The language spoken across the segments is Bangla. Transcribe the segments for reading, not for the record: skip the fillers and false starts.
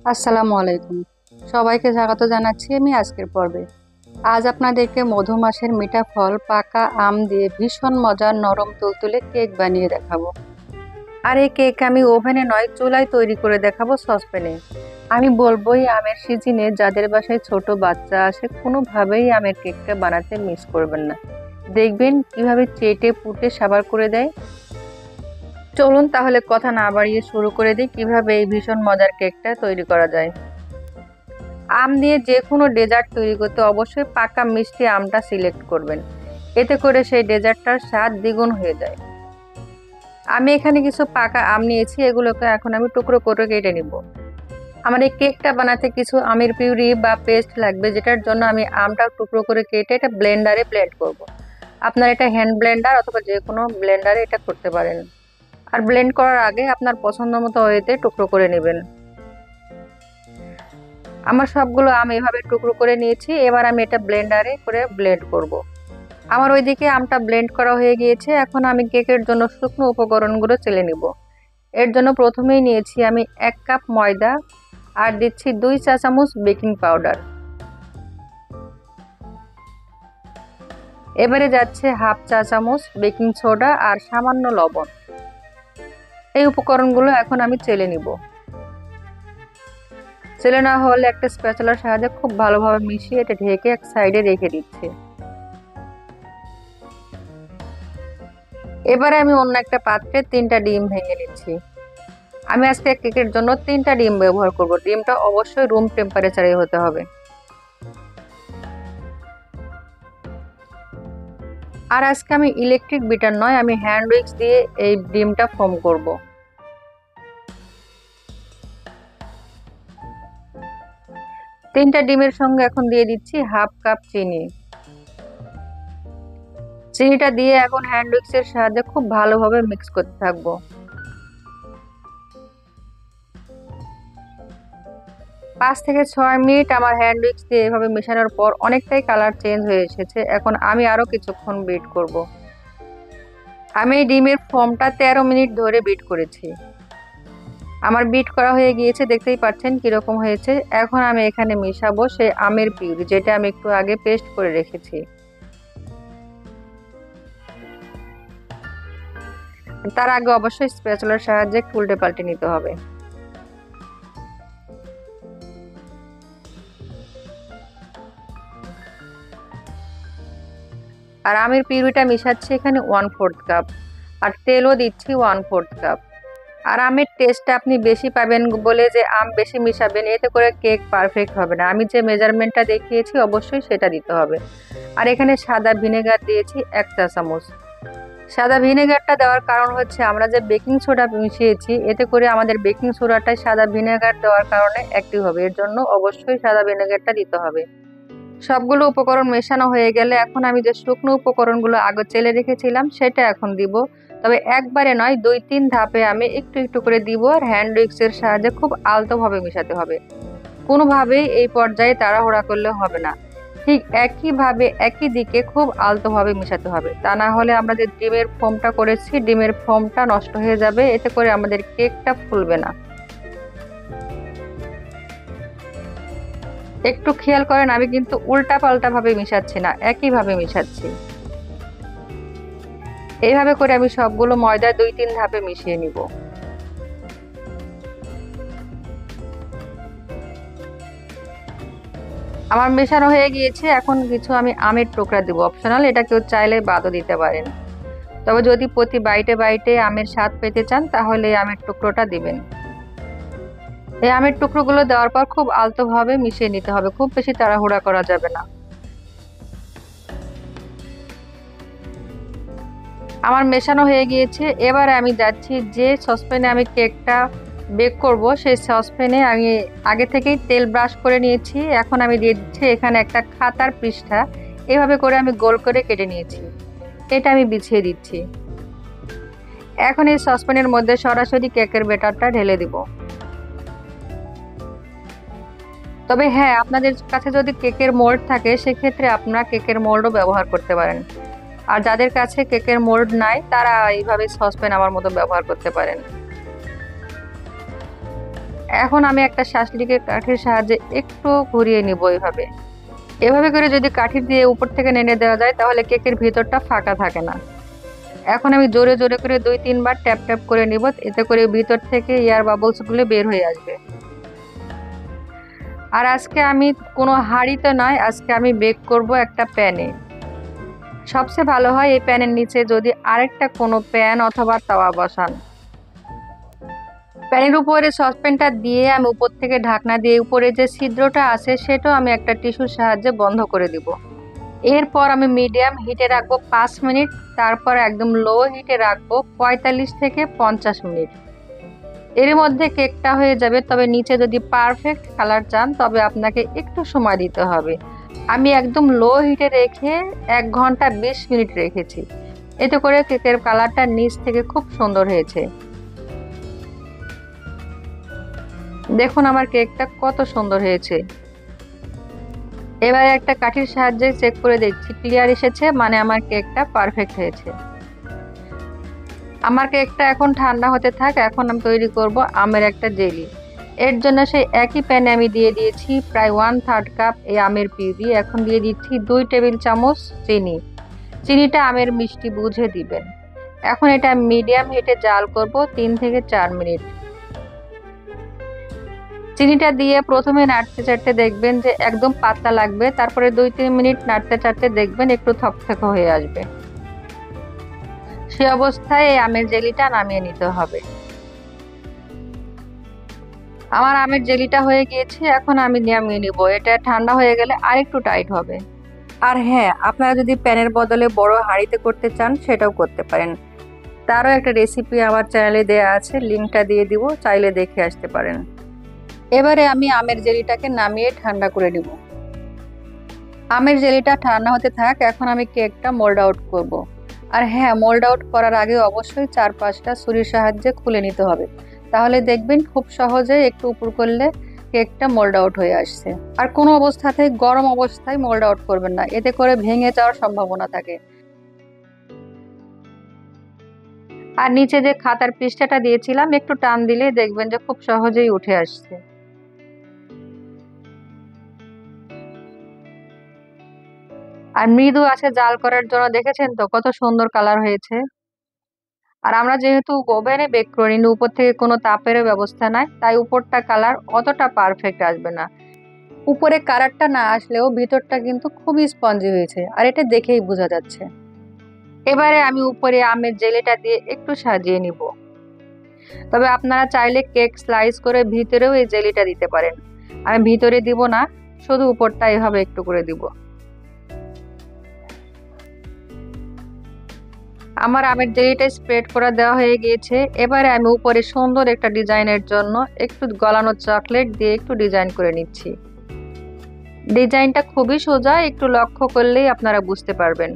আসসালামু আলাইকুম। সবাইকে স্বাগত জানাচ্ছি আমি আজকের পর্বে। আজ আপনাদেরকে মধু মাসের মিঠা ফল পাকা আম দিয়ে ভীষণ মজার নরম তুলতুলে কেক বানিয়ে দেখাবো। আর এই কেক আমি ওভেনে নয় চুলায় তৈরি করে দেখাবো সসপ্যানে। আমি বলবো এই আমের সিজনে যাদের বাসায় ছোট বাচ্চা আসে কোনোভাবেই আমের কেকটা বানাতে মিস করবেন না। দেখবেন কিভাবে চেটে পুটে সাবার করে দেয়। চলুন তাহলে কথা না বাড়িয়ে শুরু করে দিই কিভাবে এই ভীষণ মজার কেকটা তৈরি করা যায়। আম দিয়ে যে কোনো ডেজার্ট তৈরি করতে অবশ্যই পাকা মিষ্টি আমটা সিলেক্ট করবেন, এতে করে সেই ডেজার্টটার স্বাদ দ্বিগুণ হয়ে যায়। আমি এখানে কিছু পাকা আম নিয়েছি, এগুলোকে এখন আমি টুকরো করে কেটে নিব। আমার এই কেকটা বানাতে কিছু আমের পিউরি বা পেস্ট লাগবে, যেটার জন্য আমি আমটা টুকরো করে কেটে এটা ব্লেন্ডারে ব্লেন্ড করব। আপনার এটা হ্যান্ড ব্লেন্ডার অথবা যে কোনো ব্লেন্ডারে এটা করতে পারেন। আর ব্লেন্ড করার আগে আপনার পছন্দ মতো ওয়েতে টুকরো করে নেবেন। আমার সবগুলো আম এভাবে টুকরো করে নিয়েছি, এবার আমি এটা ব্লেন্ডারে করে ব্লেন্ড করব। আমার ওইদিকে আমটা ব্লেন্ড করা হয়ে গিয়েছে, এখন আমি কেকের জন্য শুকনো উপকরণগুলো চেলে নিব। এর জন্য প্রথমেই নিয়েছি আমি 1 কাপ ময়দা, আর দিচ্ছি 2 চা চামচ বেকিং পাউডার। এবারে যাচ্ছে 1/2 চা চামচ বেকিং সোডা আর সামান্য লবণ। এই উপকরণগুলো এখন আমি চেলে নিব। চেলে না হলে একটা স্প্যাচুলার সাহায্যে খুব ভালোভাবে মিশিয়ে এটা ঢেকে এক সাইডে রেখে দিচ্ছি। এবারে আমি অন্য একটা পাত্রে 3টা ডিম ভেঙে নিচ্ছি। আমি আজকে কেকের জন্য 3টা ডিম ব্যবহার করব। ডিমটা অবশ্যই রুম টেম্পারেচারে হতে হবে। আর আজকে আমি ইলেকট্রিক বিটার নয়, আমি হ্যান্ড উইক্স দিয়ে এই ডিমটা ফোম করব। 3টা ডিমের সঙ্গে এখন দিয়ে দিচ্ছি 1/2 কাপ চিনি। চিনিটা দিয়ে এখন হ্যান্ড উইক্সের সাহায্যে খুব ভালোভাবে মিক্স করতে থাকবো। 5 থেকে 6 মিনিট আমার হ্যান্ড উইক্স দিয়ে এভাবে মেশানোর পর অনেকটাই কালার চেঞ্জ হয়ে এসেছে। এখন আমি আরো কিছুক্ষণ বিট করব। আমি এই ডিমের ফোমটা 13 মিনিট ধরে বিট করেছি। আমার বিট করা হয়ে গিয়েছে, দেখতেই পাচ্ছেন কিরকম হয়েছে। এখন আমি এখানে মিশাবো সেই আমের পিউরি, যেটা আমি একটু আগে পেস্ট করে রেখেছি। তার আগে অবশ্যই স্প্যাচুলার সাহায্যে একটু উল্টে পাল্টে নিতে হবে। আর আমের পিউরিটা মিশাচ্ছি এখানে 1/4 কাপ, আর তেলও দিচ্ছি 1/4 কাপ। আর আমের টেস্টটা আপনি বেশি পাবেন বলে যে আম বেশি মিশাবেন, এতে করে কেক পারফেক্ট হবে না। আমি যে মেজারমেন্টটা দেখিয়েছি অবশ্যই সেটা দিতে হবে। আর এখানে সাদা ভিনেগার দিয়েছি 1 চা চামচ। সাদা ভিনেগারটা দেওয়ার কারণ হচ্ছে আমরা যে বেকিং সোডা মিশিয়েছি, এতে করে আমাদের বেকিং সোডাটাই সাদা ভিনেগার দেওয়ার কারণে অ্যাক্টিভ হবে। এর জন্য অবশ্যই সাদা ভিনেগারটা দিতে হবে। সবগুলো উপকরণ মেশানো হয়ে গেলে এখন আমি যে শুকনো উপকরণগুলো আগে চেলে রেখেছিলাম সেটা এখন দিব। তবে একবারে নয়, 2-3 ধাপে আমি একটু একটু করে দিব। আর হ্যান্ড উইক্সের সাহায্যে খুব আলতোভাবে মেশাতে হবে। কোনোভাবেই এই পর্যায়ে তাড়াহুড়া করলে হবে না। ঠিক একইভাবে একই দিকে খুব আলতোভাবে মেশাতে হবে, তা না হলে আমরা যে ডিমের ফোমটা করেছি ডিমের ফোমটা নষ্ট হয়ে যাবে, এতে করে আমাদের কেকটা ফুলবে না। একটু খেয়াল করেন, আমি কিন্তু উল্টা পাল্টা ভাবে মিশাচ্ছি না, একইভাবে মিশাচ্ছি। এইভাবে করে আমি সবগুলো ময়দা 2-3 ধাপে মিশিয়ে নিব। আমার মেশানো হয়ে গিয়েছে, এখন কিছু আমি আমের টুকরা দিব, অপশনাল, এটা কেউ চাইলে বাদও দিতে পারেন। তবে যদি প্রতি বাইটে বাইটে আমের স্বাদ পেতে চান তাহলে এই আমের টুকরোটা দিবেন। এই আমের টুকরোগুলো দেওয়ার পর খুব আলতোভাবে মিশিয়ে নিতে হবে, খুব বেশি তাড়াহুড়া করা যাবে না। আমার মেশানো হয়ে গিয়েছে, এবারে আমি যাচ্ছি যে সসপ্যানে আমি কেকটা বেক করব সেই সসপ্যানে আমি আগে থেকেই তেল ব্রাশ করে নিয়েছি। এখন আমি দিয়ে দিচ্ছি এখানে একটা খাতার পৃষ্ঠা, এভাবে করে আমি গোল করে কেটে নিয়েছি, এটা আমি বিছিয়ে দিচ্ছি। এখন এই সসপ্যানের মধ্যে সরাসরি কেকের ব্যাটারটা ঢেলে দিব। তবে হ্যাঁ, আপনাদের কাছে যদি কেকের মোল্ড থাকে সেক্ষেত্রে আপনারা কেকের মোল্ডও ব্যবহার করতে পারেন। আর যাদের কাছে কেকের মোল্ড নাই তারা এইভাবে সসপ্যান আমার মতো ব্যবহার করতে পারেন। এখন আমি একটা শাঁসলিকে কাঠির সাহায্যে একটু ঘুরিয়ে নিব এইভাবে। এভাবে করে যদি কাঠি দিয়ে উপর থেকে নেড়ে দেওয়া যায় তাহলে কেকের ভিতরটা ফাঁকা থাকে না। এখন আমি জোরে জোরে করে 2-3 বার ট্যাপ ট্যাপ করে নিব, এতে করে ভিতর থেকে এয়ার বাবলস গুলো বের হয়ে আসবে। আর আজকে আমি কোনো হাঁড়িতে নয়, আজকে আমি বেক করব একটা প্যানে। সবচেয়ে ভালো হয় এই প্যানের নিচে যদি আরেকটা কোনো প্যান অথবা তাওয়া বসান। প্যানের উপরে সসপ্যানটা দিয়ে আমি উপর থেকে ঢাকনা দিয়ে উপরে যে ছিদ্রটা আছে সেটাও আমি একটা টিস্যুর সাহায্যে বন্ধ করে দিব। এরপর আমি মিডিয়াম হিটে রাখবো 5 মিনিট, তারপর একদম লো হিটে রাখবো 45 থেকে 50 মিনিট। এর মধ্যে কেকটা হয়ে যাবে, তবে নিচে যদি পারফেক্ট কালার চান তবে আপনাকে একটু সময় দিতে হবে। আমি একদম লো হিটে রেখে 1 ঘন্টা 20 মিনিট রেখেছি, এতে করে কেকের কালারটা নিচ থেকে খুব সুন্দর হয়েছে। দেখুন আমার কেকটা কত সুন্দর হয়েছে। এবারে একটা কাঠির সাহায্যে চেক করে দেখছি, ক্লিয়ার এসেছে মানে আমার কেকটা পারফেক্ট হয়েছে। আমার কেকটা এখন ঠান্ডা হতে থাক। এখন আমি তৈরি করব আমের একটা জেলি। এর জন্য সেই একই প্যানে আমি দিয়ে দিয়েছি প্রায় 1/3 কাপ এই আমের পিউরি। এখন দিয়ে দিচ্ছি 2 টেবিল চামচ চিনি। চিনিটা আমের মিষ্টি বুঝে দিবেন। এখন এটা মিডিয়াম হিটে জাল করব 3 থেকে 4 মিনিট। চিনিটা দিয়ে প্রথমে নাড়তে চাড়তে দেখবেন যে একদম পাতলা লাগবে, তারপরে 2-3 মিনিট নাড়তে চাড়তে দেখবেন একটু থকথকে হয়ে আসবে। সে অবস্থায় এই আমের জেলিটা নামিয়ে নিতে হবে। আমার আমের জেলিটা হয়ে গিয়েছে, এখন আমি নামিয়ে নিব। এটা ঠান্ডা হয়ে গেলে আরেকটু টাইট হবে। আর হ্যাঁ, আপনারা যদি প্যানের বদলে বড় হাঁড়িতে করতে চান সেটাও করতে পারেন। তারও একটা রেসিপি আমার চ্যানেলে দেওয়া আছে, লিঙ্কটা দিয়ে দিব, চাইলে দেখে আসতে পারেন। এবারে আমি আমের জেলিটাকে নামিয়ে ঠান্ডা করে নিব। আমের জেলিটা ঠান্ডা হতে থাক। এখন আমি কেকটা মোল্ড আউট করব। আর হ্যাঁ, মোল্ড আউট করার আগে অবশ্যই 4-5টা ছুরির সাহায্যে খুলে নিতে হবে, তাহলে দেখবেন খুব সহজে একটু উপর করলে কেকটা মোল্ড আউট হয়ে আসছে। আর কোনো অবস্থাতেই গরম অবস্থায় মোল্ড আউট করবেন না, এতে করে ভেঙে যাওয়ার সম্ভাবনা থাকে। আর নিচে যে খাতার পৃষ্ঠাটা দিয়েছিলাম একটু টান দিলে দেখবেন যে খুব সহজেই উঠে আসছে। আর মৃদু আছে জাল করার জন্য দেখেছেন তো কত সুন্দর কালার হয়েছে। আর আমরা যেহেতু ওভেনে বেক করি, উপর থেকে কোনো তাপের ব্যবস্থা নাই, তাই উপরটা কালার অতটা পারফেক্ট আসবে না। উপরে কালারটা না আসলেও ভিতরটা কিন্তু খুবই স্পঞ্জি হয়েছে, আর এটা দেখেই বোঝা যাচ্ছে। এবারে আমি উপরে আমের জেলিটা দিয়ে একটু সাজিয়ে নিব। তবে আপনারা চাইলে কেক স্লাইস করে ভিতরেও এই জেলিটা দিতে পারেন। আমি ভিতরে দিব না, শুধু উপরটা এভাবে একটু করে দিব। আমার আমের জেলিটা স্প্রেড করে দেওয়া হয়ে গিয়েছে। এবারে আমি উপরে সুন্দর একটা ডিজাইনের জন্য একটু গলানো চকলেট দিয়ে একটু ডিজাইন করে নিচ্ছি। ডিজাইনটা খুবই সোজা, একটু লক্ষ্য করলেই আপনারা বুঝতে পারবেন।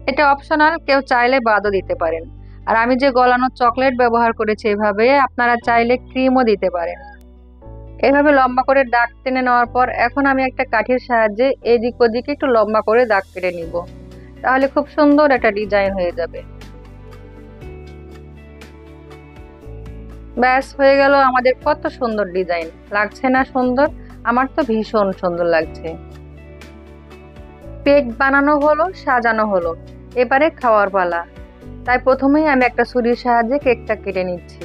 এটা অপশনাল, কেউ চাইলে বাদও দিতে পারেন। আর আমি যে গলানো চকলেট ব্যবহার করেছি এভাবে, আপনারা চাইলে ক্রিমও দিতে পারেন। এভাবে লম্বা করে দাগ টেনে নেওয়ার পর এখন আমি একটা কাঠির সাহায্যে এদিক ওদিকে একটু লম্বা করে দাগ কেটে নিব, তাহলে খুব সুন্দর একটা ডিজাইন হয়ে যাবে। ব্যাস হয়ে গেল আমাদের কত সুন্দর ডিজাইন। লাগছে না সুন্দর? আমার তো ভীষণ সুন্দর লাগছে। কেক বানানো হলো, সাজানো হলো, এবারে খাওয়ার পালা। তাই প্রথমেই আমি একটা ছুরির সাহায্যে কেকটা কেটে নিচ্ছি।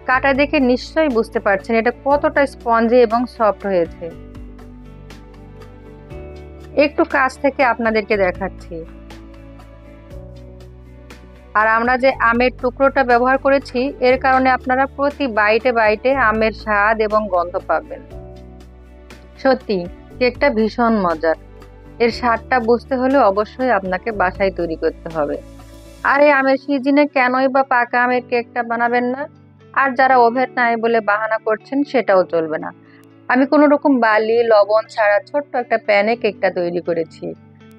কাটা দেখে নিশ্চয়ই বুঝতে পারছেন এটা কতটা স্পঞ্জি এবং সফট হয়েছে। একটু কাছ থেকে আপনাদেরকে দেখাচ্ছি। আর আমরা যে আমের টুকরোটা ব্যবহার করেছি এর কারণে আপনারা প্রতি বাইটে বাইটে আমের স্বাদ এবং গন্ধ পাবেন। সত্যি কেকটা ভীষণ মজার। এর স্বাদটা বুঝতে হলে অবশ্যই আপনাকে বাসায় তৈরি করতে হবে। আর এই আমের সিজনে কেনই বা পাকা আমের কেকটা বানাবেন না? আর যারা ওভেন নাই বলে বাহানা করছেন সেটাও চলবে না। আমি কোনো রকম বালি লবণ ছাড়া ছোট্ট একটা প্যানে কেকটা তৈরি করেছি।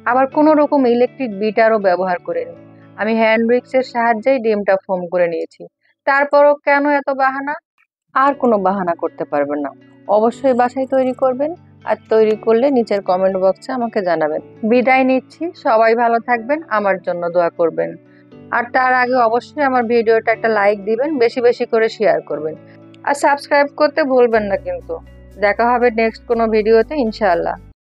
আবার কোনো রকম ইলেকট্রিক বিটারও ব্যবহার করিনি। আমি হ্যান্ড উইক্সের সাহায্যেই ডিমটা ফোম করে নিয়েছি। তারপরও কেন এত বাহানা? আর কোনো বাহানা করতে পারবেন না। অবশ্যই বাসায় তৈরি করবেন, আর তৈরি করলে নিচের কমেন্ট বক্সে আমাকে জানাবেন। বিদায় নিচ্ছি, সবাই ভালো থাকবেন, আমার জন্য দোয়া করবেন। আর তার আগে অবশ্যই আমার ভিডিওটা একটা লাইক দিবেন, বেশি বেশি করে শেয়ার করবেন আর সাবস্ক্রাইব করতে ভুলবেন না কিন্তু। দেখা হবে নেক্সট কোনো ভিডিওতে ইনশাআল্লাহ।